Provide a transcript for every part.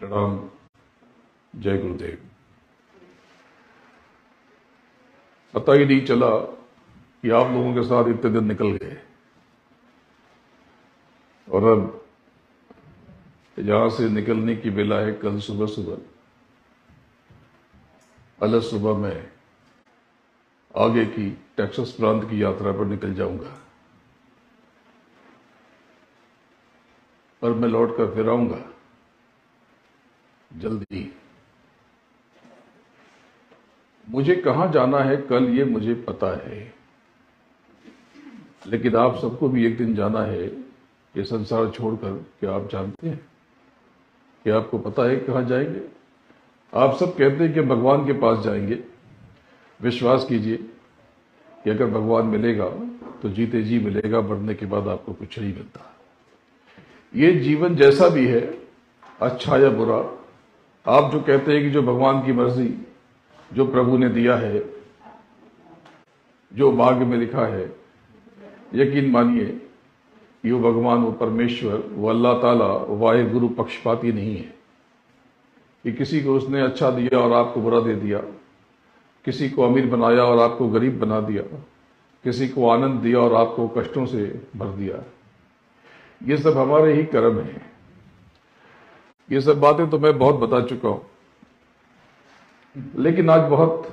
प्रणाम। जय गुरुदेव। पता ही नहीं चला कि आप लोगों के साथ इतने दिन निकल गए और अब यहां से निकलने की बेला है। कल सुबह सुबह अलग सुबह मैं आगे की टेक्सास प्रांत की यात्रा पर निकल जाऊंगा, पर मैं लौट कर फिर आऊंगा जल्दी। मुझे कहां जाना है कल ये मुझे पता है, लेकिन आप सबको भी एक दिन जाना है ये संसार छोड़कर। क्या आप जानते हैं कि आपको पता है कहां जाएंगे? आप सब कहते हैं कि भगवान के पास जाएंगे। विश्वास कीजिए कि अगर भगवान मिलेगा तो जीते जी मिलेगा, मरने के बाद आपको कुछ नहीं मिलता। ये जीवन जैसा भी है, अच्छा या बुरा, आप जो कहते हैं कि जो भगवान की मर्जी, जो प्रभु ने दिया है, जो भाग्य में लिखा है, यकीन मानिए कि वो भगवान, वो परमेश्वर, वो अल्लाह ताला, वो वाहे गुरु पक्षपाती नहीं है कि किसी को उसने अच्छा दिया और आपको बुरा दे दिया, किसी को अमीर बनाया और आपको गरीब बना दिया, किसी को आनंद दिया और आपको कष्टों से भर दिया। ये सब हमारे ही कर्म हैं। ये सब बातें तो मैं बहुत बता चुका हूं, लेकिन आज बहुत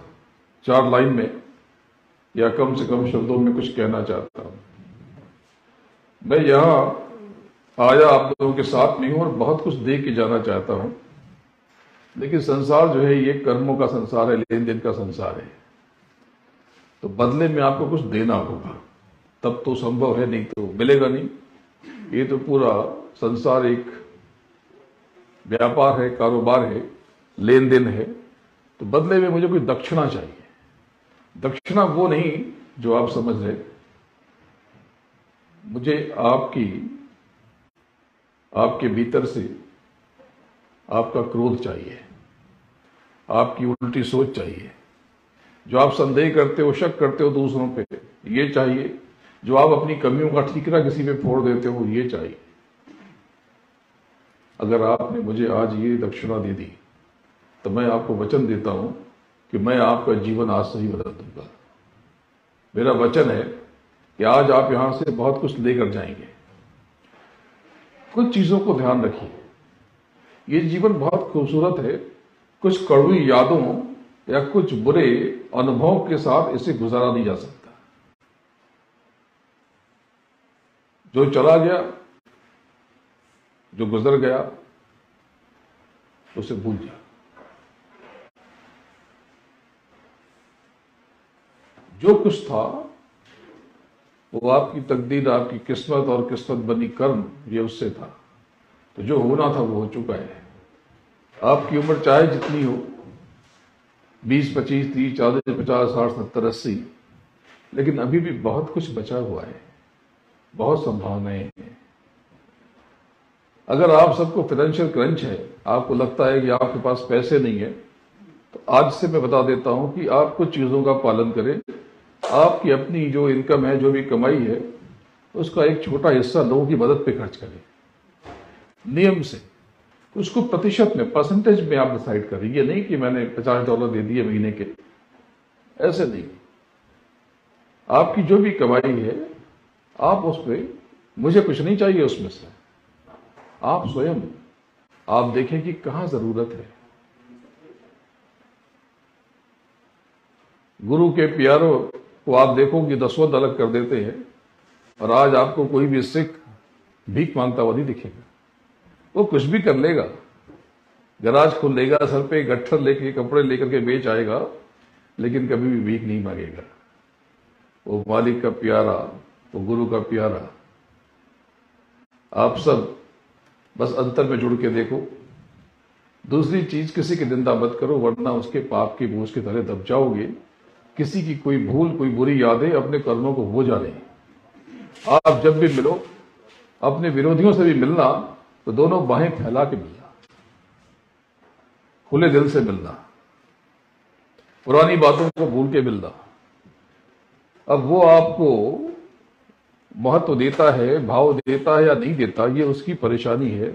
4 लाइन में या कम से कम शब्दों में कुछ कहना चाहता हूं। मैं यहां आया आप लोगों के साथ में हूं और बहुत कुछ दे के जाना चाहता हूं, लेकिन संसार जो है ये कर्मों का संसार है, लेन देन का संसार है। तो बदले में आपको कुछ देना होगा, तब तो संभव है, नहीं तो मिलेगा नहीं। ये तो पूरा संसार एक व्यापार है, कारोबार है, लेन देन है। तो बदले में मुझे कोई दक्षिणा चाहिए। दक्षिणा वो नहीं जो आप समझ रहे। मुझे आपके भीतर से आपका क्रोध चाहिए, आपकी उल्टी सोच चाहिए। जो आप संदेह करते हो, शक करते हो दूसरों पे, ये चाहिए। जो आप अपनी कमियों का ठीकरा किसी पे फोड़ देते हो, ये चाहिए। अगर आपने मुझे आज ये दक्षिणा दे दी तो मैं आपको वचन देता हूं कि मैं आपका जीवन आज से ही बदल दूंगा। मेरा वचन है कि आज आप यहां से बहुत कुछ लेकर जाएंगे। कुछ चीजों को ध्यान रखिए। ये जीवन बहुत खूबसूरत है। कुछ कड़वी यादों या कुछ बुरे अनुभवों के साथ इसे गुजारा नहीं जा सकता। जो चला गया, जो गुजर गया, उसे भूल जा। जो कुछ था वो आपकी तकदीर, आपकी किस्मत और किस्मत बनी कर्म, ये उससे था। तो जो होना था वो हो चुका है। आपकी उम्र चाहे जितनी हो, 20, 25, 30, 40, 50, 60, 70, 80, लेकिन अभी भी बहुत कुछ बचा हुआ है, बहुत संभावनाएं हैं। अगर आप सबको फाइनेंशियल क्रंच है, आपको लगता है कि आपके पास पैसे नहीं है, तो आज से मैं बता देता हूं कि आप कुछ चीजों का पालन करें। आपकी अपनी जो इनकम है, जो भी कमाई है, उसका एक छोटा हिस्सा लोगों की मदद पे खर्च करें, नियम से। उसको प्रतिशत में, परसेंटेज में आप डिसाइड करें। ये नहीं कि मैंने $50 दे दिए महीने के, ऐसे नहीं। आपकी जो भी कमाई है, आप उस पर, मुझे कुछ नहीं चाहिए उसमें से, आप स्वयं आप देखें कि कहां जरूरत है। गुरु के प्यारों को आप देखो कि दसवंध अलग कर देते हैं, और आज आपको कोई भी सिख भीख मांगता हुआ नहीं दिखेगा। वो कुछ भी कर लेगा, गराज खोल लेगा, सर पे गट्ठर लेके, कपड़े लेकर के बेच आएगा, लेकिन कभी भी भीख नहीं मांगेगा। वो मालिक का प्यारा, वो गुरु का प्यारा। आप सब बस अंतर में जुड़ के देखो। दूसरी चीज, किसी की निंदा मत करो, वरना उसके पाप की बोझ के तले दब जाओगे। किसी की कोई भूल, कोई बुरी यादें अपने कर्मों को बोझ आ रही। आप जब भी मिलो, अपने विरोधियों से भी मिलना तो दोनों बाहें फैला के मिलना, खुले दिल से मिलना, पुरानी बातों को भूल के मिलना। अब वो आपको महत्व देता है, भाव देता है या नहीं देता, ये उसकी परेशानी है।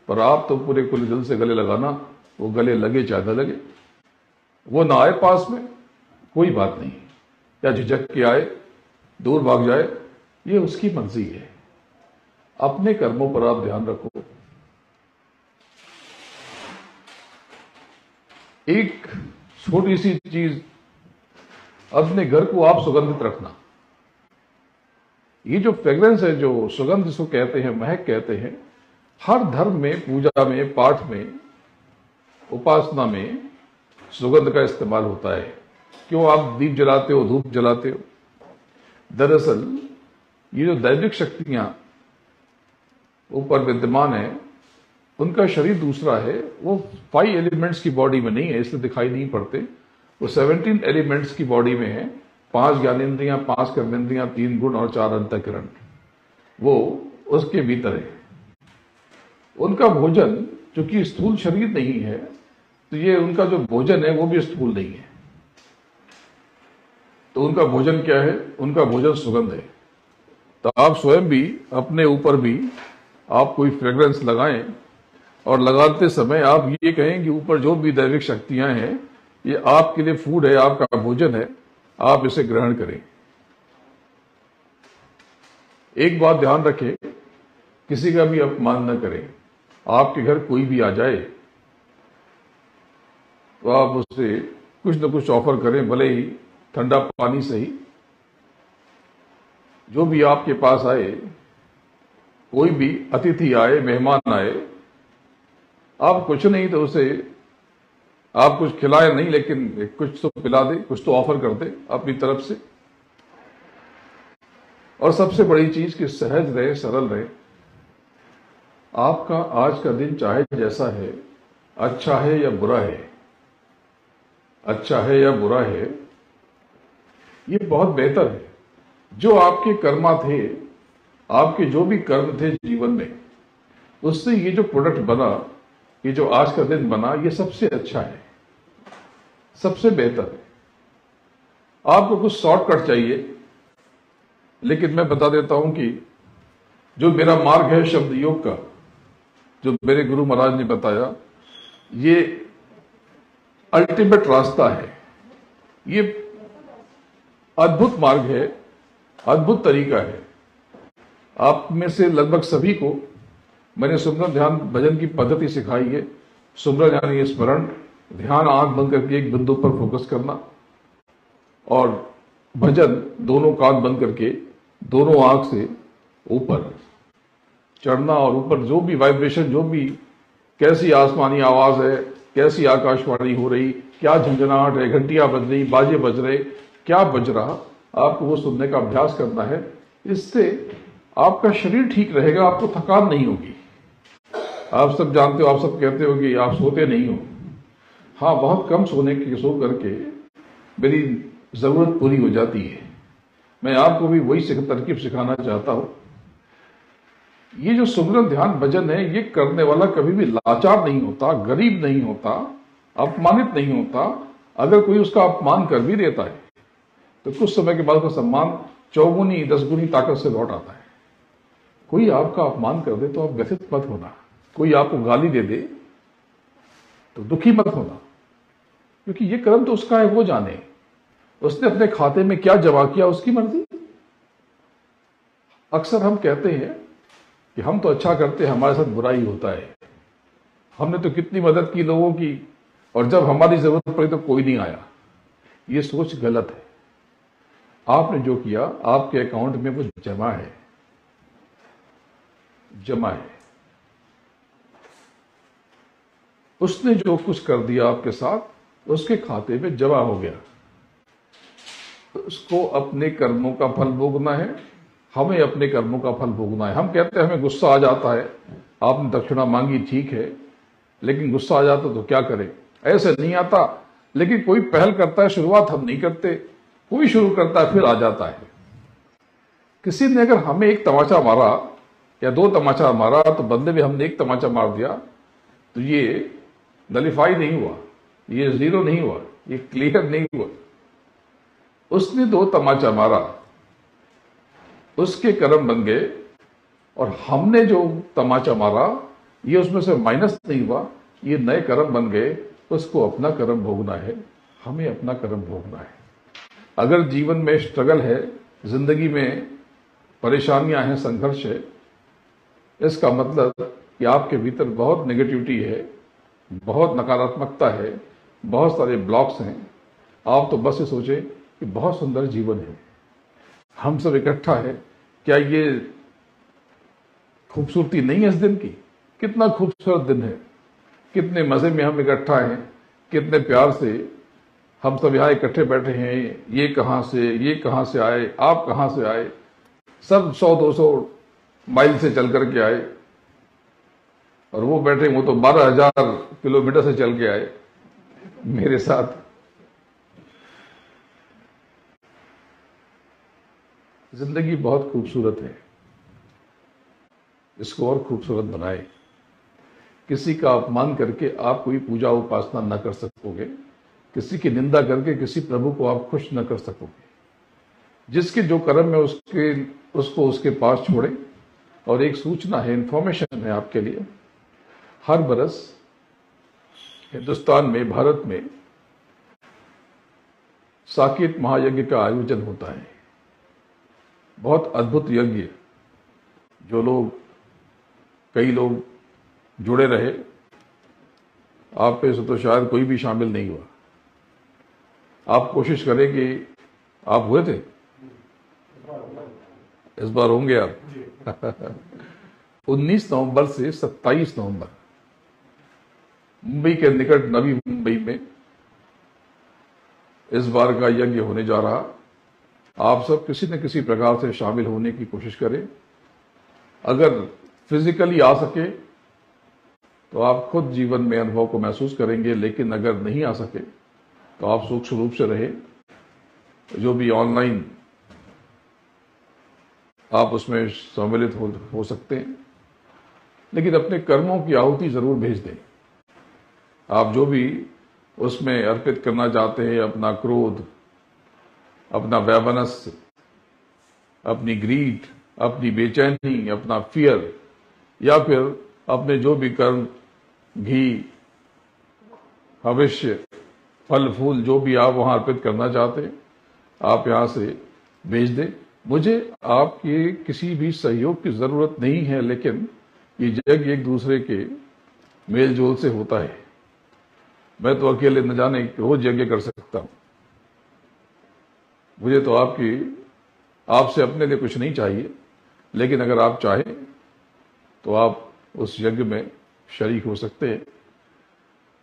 पर आप तो पूरे खुले दिल से गले लगाना, वो गले लगे चाहे न लगे। वो ना आए पास में, कोई बात नहीं, या झिझक के आए, दूर भाग जाए, ये उसकी मर्जी है। अपने कर्मों पर आप ध्यान रखो। एक छोटी सी चीज, अपने घर को आप सुगंधित रखना। ये जो फ्रेग्रेंस है, जो सुगंध जिसको कहते हैं, महक कहते हैं, हर धर्म में, पूजा में, पाठ में, उपासना में सुगंध का इस्तेमाल होता है। क्यों आप दीप जलाते हो, धूप जलाते हो? दरअसल ये जो दैविक शक्तियां ऊपर विद्यमान है, उनका शरीर दूसरा है। वो 5 एलिमेंट्स की बॉडी में नहीं है, इसलिए दिखाई नहीं पड़ते। वो 17 एलिमेंट्स की बॉडी में है। 5 ज्ञानेंद्रियां, 5 कर्मेंद्रियां, 3 गुण और 4 अंतःकरण, वो उसके भीतर है। उनका भोजन, चूंकि स्थूल शरीर नहीं है, तो ये उनका जो भोजन है वो भी स्थूल नहीं है। तो उनका भोजन क्या है? उनका भोजन सुगंध है। तो आप स्वयं भी, अपने ऊपर भी आप कोई फ्रेग्रेंस लगाएं, और लगाते समय आप ये कहें कि ऊपर जो भी दैविक शक्तियां हैं, ये आपके लिए फूड है, आपका भोजन है, आप इसे ग्रहण करें। एक बात ध्यान रखें, किसी का भी अपमान न करें। आपके घर कोई भी आ जाए तो आप उससे कुछ न कुछ ऑफर करें, भले ही ठंडा पानी से ही। जो भी आपके पास आए, कोई भी अतिथि आए, मेहमान आए, आप कुछ नहीं तो उसे आप कुछ खिलाए नहीं, लेकिन कुछ तो पिला दे, कुछ तो ऑफर कर दे अपनी तरफ से। और सबसे बड़ी चीज कि सहज रहे, सरल रहे। आपका आज का दिन चाहे जैसा है, अच्छा है या बुरा है, अच्छा है या बुरा है, ये बहुत बेहतर है। जो आपके कर्मा थे, आपके जो भी कर्म थे जीवन में, उससे ये जो प्रोडक्ट बना, ये जो आज का दिन बना, ये सबसे अच्छा है, सबसे बेहतर है। आपको कुछ शॉर्टकट चाहिए, लेकिन मैं बता देता हूं कि जो मेरा मार्ग है शब्द योग का, जो मेरे गुरु महाराज ने बताया, ये अल्टीमेट रास्ता है। ये अद्भुत मार्ग है, अद्भुत तरीका है। आप में से लगभग सभी को मैंने सुमरन ध्यान भजन की पद्धति सिखाई है। सुमरन यानी स्मरण, ध्यान आंख बंद करके एक बिंदु पर फोकस करना, और भजन दोनों कान बंद करके दोनों आंख से ऊपर चढ़ना, और ऊपर जो भी वाइब्रेशन, जो भी कैसी आसमानी आवाज है, कैसी आकाशवाणी हो रही, क्या झंझनाहट है, घंटियां बज रही, बाजे बज रहे, क्या बज रहा, आपको वो सुनने का अभ्यास करना है। इससे आपका शरीर ठीक रहेगा, आपको थकान नहीं होगी। आप सब जानते हो, आप सब कहते हो कि आप सोते नहीं हो। हाँ, बहुत कम सोने की सो करके मेरी जरूरत पूरी हो जाती है। मैं आपको भी वही तरकीब सिखाना चाहता हूं। ये जो सुमरन ध्यान भजन है, ये करने वाला कभी भी लाचार नहीं होता, गरीब नहीं होता, अपमानित नहीं होता। अगर कोई उसका अपमान कर भी देता है तो कुछ समय के बाद उसका सम्मान 4 गुनी 10 गुनी ताकत से लौट आता है। कोई आपका अपमान कर दे तो आप व्यथित मत होना, कोई आपको गाली दे दे तो दुखी मत होना, क्योंकि ये कर्म तो उसका है, वो जाने। उसने अपने खाते में क्या जमा किया, उसकी मर्जी। अक्सर हम कहते हैं कि हम तो अच्छा करते हैं, हमारे साथ बुरा ही होता है। हमने तो कितनी मदद की लोगों की, और जब हमारी जरूरत पड़ी तो कोई नहीं आया। ये सोच गलत है। आपने जो किया, आपके अकाउंट में वो जमा है, जमा है। उसने जो कुछ कर दिया आपके साथ, उसके खाते में जमा हो गया। उसको अपने कर्मों का फल भोगना है, हमें अपने कर्मों का फल भोगना है। हम कहते हैं हमें गुस्सा आ जाता है, आपने दक्षिणा मांगी, ठीक है, लेकिन गुस्सा आ जाता तो क्या करें? ऐसे नहीं आता, लेकिन कोई पहल करता है, शुरुआत हम नहीं करते, कोई शुरू करता है, फिर आ जाता है। किसी ने अगर हमें एक तमाचा मारा या 2 तमाचा मारा, तो बदले में हमने एक तमाचा मार दिया, तो ये नलिफाई नहीं हुआ, ये 0 नहीं हुआ, ये क्लियर नहीं हुआ। उसने 2 तमाचा मारा, उसके कर्म बन गए, और हमने जो तमाचा मारा ये उसमें से माइनस नहीं हुआ, ये नए कर्म बन गए। उसको अपना कर्म भोगना है, हमें अपना कर्म भोगना है। अगर जीवन में स्ट्रगल है, जिंदगी में परेशानियां हैं, संघर्ष है, इसका मतलब कि आपके भीतर बहुत नेगेटिविटी है, बहुत नकारात्मकता है, बहुत सारे ब्लॉक्स हैं। आप तो बस ये सोचें कि बहुत सुंदर जीवन है, हम सब इकट्ठा है। क्या ये खूबसूरती नहीं है इस दिन की? कितना खूबसूरत दिन है, कितने मजे में हम इकट्ठा हैं, कितने प्यार से हम सब यहाँ इकट्ठे बैठे हैं। ये कहाँ से आए, आप कहाँ से आए, सब 100-200 माइल से चल करके आए, और वो बैठे, वो तो 12,000 किलोमीटर से चल के आए मेरे साथ। जिंदगी बहुत खूबसूरत है, इसको और खूबसूरत बनाए। किसी का अपमान करके आप कोई पूजा उपासना न कर सकोगे, किसी की निंदा करके किसी प्रभु को आप खुश न कर सकोगे। जिसके जो कर्म है उसको उसके पास छोड़े। और एक सूचना है, इंफॉर्मेशन है आपके लिए, हर बरस हिंदुस्तान में, भारत में साकेत महायज्ञ का आयोजन होता है। बहुत अद्भुत यज्ञ, जो लोग, कई लोग जुड़े रहे, आप पे से तो शायद कोई भी शामिल नहीं हुआ। आप कोशिश करें कि आप हुए थे, इस बार होंगे आप। 19 नवंबर से 27 नवंबर मुंबई के निकट नवी मुंबई में इस बार का यज्ञ होने जा रहा। आप सब किसी न किसी प्रकार से शामिल होने की कोशिश करें। अगर फिजिकली आ सके तो आप खुद जीवन में अनुभव को महसूस करेंगे, लेकिन अगर नहीं आ सके तो आप सूक्ष्म रूप से रहे। जो भी ऑनलाइन आप उसमें सम्मिलित हो सकते हैं, लेकिन अपने कर्मों की आहुति जरूर भेज दें। आप जो भी उसमें अर्पित करना चाहते हैं, अपना क्रोध, अपना वैवनस, अपनी ग्रीड, अपनी बेचैनी, अपना फियर, या फिर अपने जो भी कर्म, घी, हविष्य, फल फूल, जो भी आप वहां अर्पित करना चाहते हैं, आप यहां से भेज दें। मुझे आपके किसी भी सहयोग की जरूरत नहीं है, लेकिन ये यज्ञ एक दूसरे के मेल जोल से होता है। मैं तो अकेले न जाने रोज यज्ञ कर सकता हूं। मुझे तो आपसे अपने लिए कुछ नहीं चाहिए, लेकिन अगर आप चाहें तो आप उस यज्ञ में शरीक हो सकते हैं।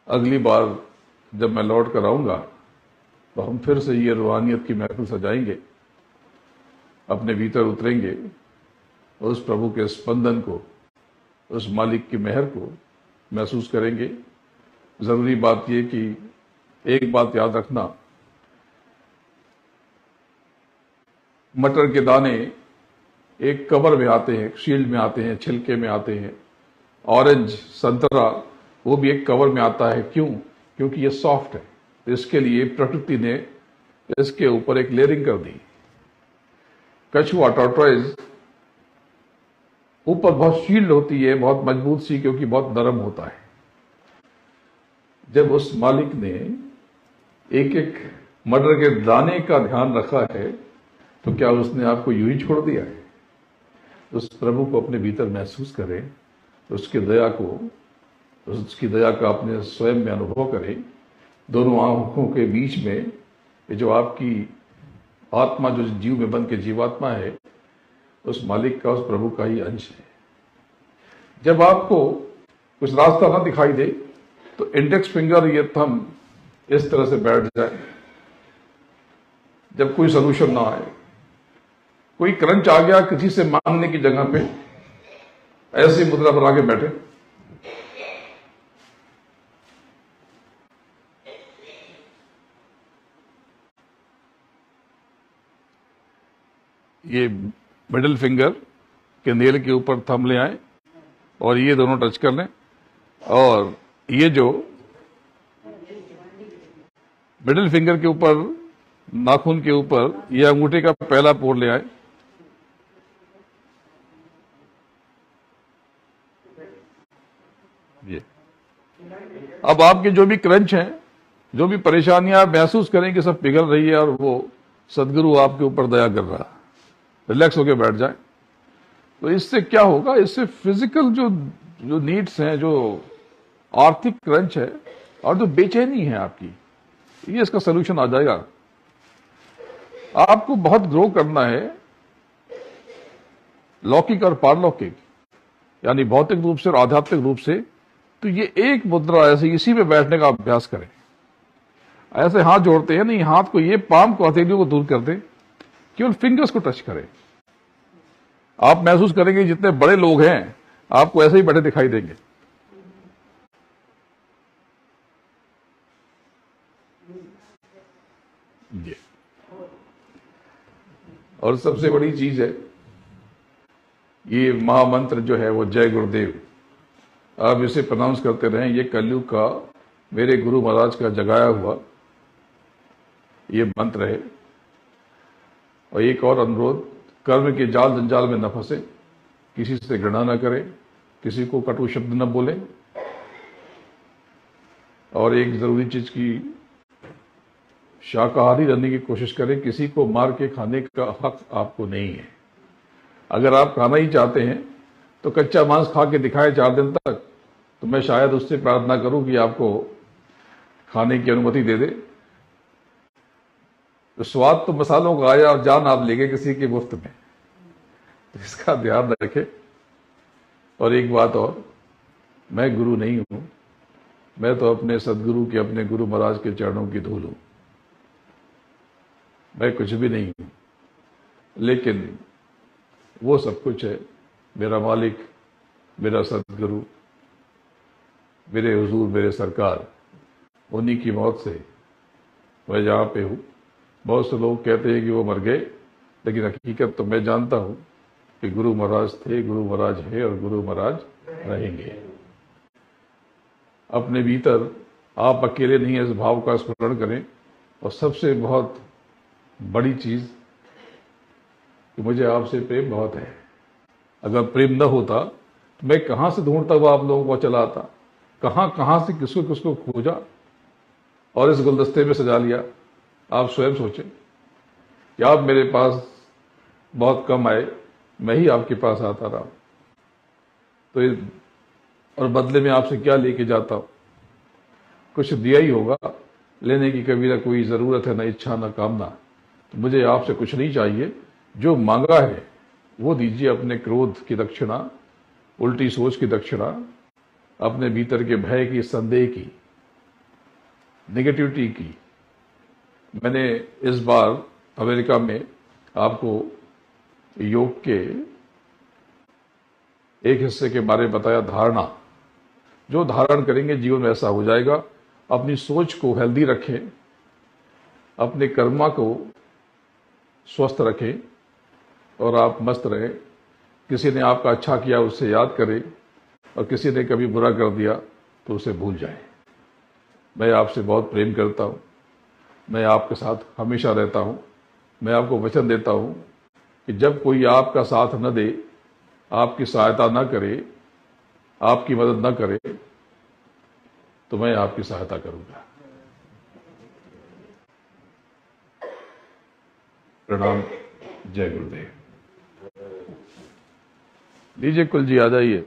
अगली बार जब मैं लौट कर आऊंगा तो हम फिर से ये रूहानियत की महफिल सजाएंगे, अपने भीतर उतरेंगे, उस प्रभु के स्पंदन को, उस मालिक की मेहर को महसूस करेंगे। जरूरी बात यह कि एक बात याद रखना, मटर के दाने एक कवर में आते हैं, शील्ड में आते हैं, छिलके में आते हैं। ऑरेंज, संतरा, वो भी एक कवर में आता है। क्यों? क्योंकि ये सॉफ्ट है, तो इसके लिए प्रकृति ने इसके ऊपर एक लेयरिंग कर दी। कछुआ, टॉर्टोइज, ऊपर बहुत शील्ड होती है, बहुत मजबूत सी, क्योंकि बहुत नरम होता है। जब उस मालिक ने एक एक मटर के दाने का ध्यान रखा है, तो क्या उसने आपको यूं ही छोड़ दिया है? उस प्रभु को अपने भीतर महसूस करें, उसकी दया का अपने स्वयं में अनुभव करें। दोनों आंखों के बीच में ये जो आपकी आत्मा, जो जीव में बन के जीवात्मा है, उस मालिक का, उस प्रभु का ही अंश है। जब आपको कुछ रास्ता ना दिखाई दे तो इंडेक्स फिंगर, ये थंब इस तरह से बैठ जाए। जब कोई सोल्यूशन ना आए, कोई क्रंच आ गया, किसी से मांगने की जगह पे ऐसी मुद्रा बना के बैठे। ये मिडिल फिंगर के नेल के ऊपर थंब ले आए और ये दोनों टच कर लें, और ये जो मिडिल फिंगर के ऊपर, नाखून के ऊपर, ये अंगूठे का पहला पोर ले आए। ये अब आपके जो भी क्रंच हैं, जो भी परेशानियां आप महसूस करें कि सब पिघल रही है और वो सदगुरु आपके ऊपर दया कर रहा है, रिलैक्स होके बैठ जाए। तो इससे क्या होगा, इससे फिजिकल जो जो नीड्स हैं, जो आर्थिक क्रंच है और जो बेचैनी है आपकी, ये इसका सोल्यूशन आ जाएगा। आपको बहुत ग्रो करना है लौकिक और पारलौकिक, यानी भौतिक रूप से और आध्यात्मिक रूप से। तो ये एक मुद्रा ऐसे इसी में बैठने का अभ्यास करें। ऐसे हाथ जोड़ते हैं नहीं, हाथ को ये पाम को, हथेलियों को दूर कर दे, केवल फिंगर्स को टच करें। आप महसूस करेंगे जितने बड़े लोग हैं आपको ऐसे ही बैठे दिखाई देंगे। ये और सबसे बड़ी चीज है, ये महामंत्र जो है वो जय गुरुदेव, आप इसे प्रोनाउंस करते रहें। ये कलयुग का मेरे गुरु महाराज का जगाया हुआ ये मंत्र है। और एक और अनुरोध, कर्म के जाल जंजाल में न फंसे, किसी से घृणा न करें, किसी को कटु शब्द न बोले, और एक जरूरी चीज की शाकाहारी रहने की कोशिश करें। किसी को मार के खाने का हक आपको नहीं है। अगर आप खाना ही चाहते हैं तो कच्चा मांस खा के दिखाए 4 दिन तक, तो मैं शायद उससे प्रार्थना करूं कि आपको खाने की अनुमति दे दे। तो स्वाद तो मसालों का आया और जान आप ले गए किसी के मुफ्त में, तो इसका ध्यान रखें। और एक बात और, मैं गुरु नहीं हूं, मैं तो अपने सदगुरु के, अपने गुरु महाराज के चरणों की धूल हूं। मैं कुछ भी नहीं हूं, लेकिन वो सब कुछ है। मेरा मालिक, मेरा सदगुरु, मेरे हुजूर, मेरे सरकार, उन्हीं की मौत से मैं जहां पे हूं। बहुत से लोग कहते हैं कि वो मर गए, लेकिन हकीकत तो मैं जानता हूं कि गुरु महाराज थे, गुरु महाराज है और गुरु महाराज रहेंगे। अपने भीतर आप अकेले नहीं है, इस भाव का स्मरण करें। और सबसे बहुत बड़ी चीज कि मुझे आपसे प्रेम बहुत है। अगर प्रेम न होता तो मैं कहां से ढूंढता हुआ आप लोगों को चला आता, कहां से किसको किसको खोजा और इस गुलदस्ते में सजा लिया। आप स्वयं सोचें कि आप मेरे पास बहुत कम आए, मैं ही आपके पास आता रहा, तो और बदले में आपसे क्या लेके जाता हूं? कुछ दिया ही होगा। लेने की कभी ना कोई जरूरत है, ना इच्छा, ना कामना। तो मुझे आपसे कुछ नहीं चाहिए। जो मांगा है वो दीजिए। अपने क्रोध की दक्षिणा, उल्टी सोच की दक्षिणा, अपने भीतर के भय की, संदेह की, नेगेटिविटी की। मैंने इस बार अमेरिका में आपको योग के एक हिस्से के बारे में बताया, धारणा। जो धारण करेंगे जीवन में ऐसा हो जाएगा। अपनी सोच को हेल्दी रखें, अपने कर्मा को स्वस्थ रखें और आप मस्त रहें। किसी ने आपका अच्छा किया उससे याद करें, और किसी ने कभी बुरा कर दिया तो उसे भूल जाएं। मैं आपसे बहुत प्रेम करता हूं, मैं आपके साथ हमेशा रहता हूं। मैं आपको वचन देता हूं कि जब कोई आपका साथ न दे, आपकी सहायता न करे, आपकी मदद न करे, तो मैं आपकी सहायता करूंगा। प्रणाम। जय गुरुदेव। लीजिए कुल जी, आ जाइए।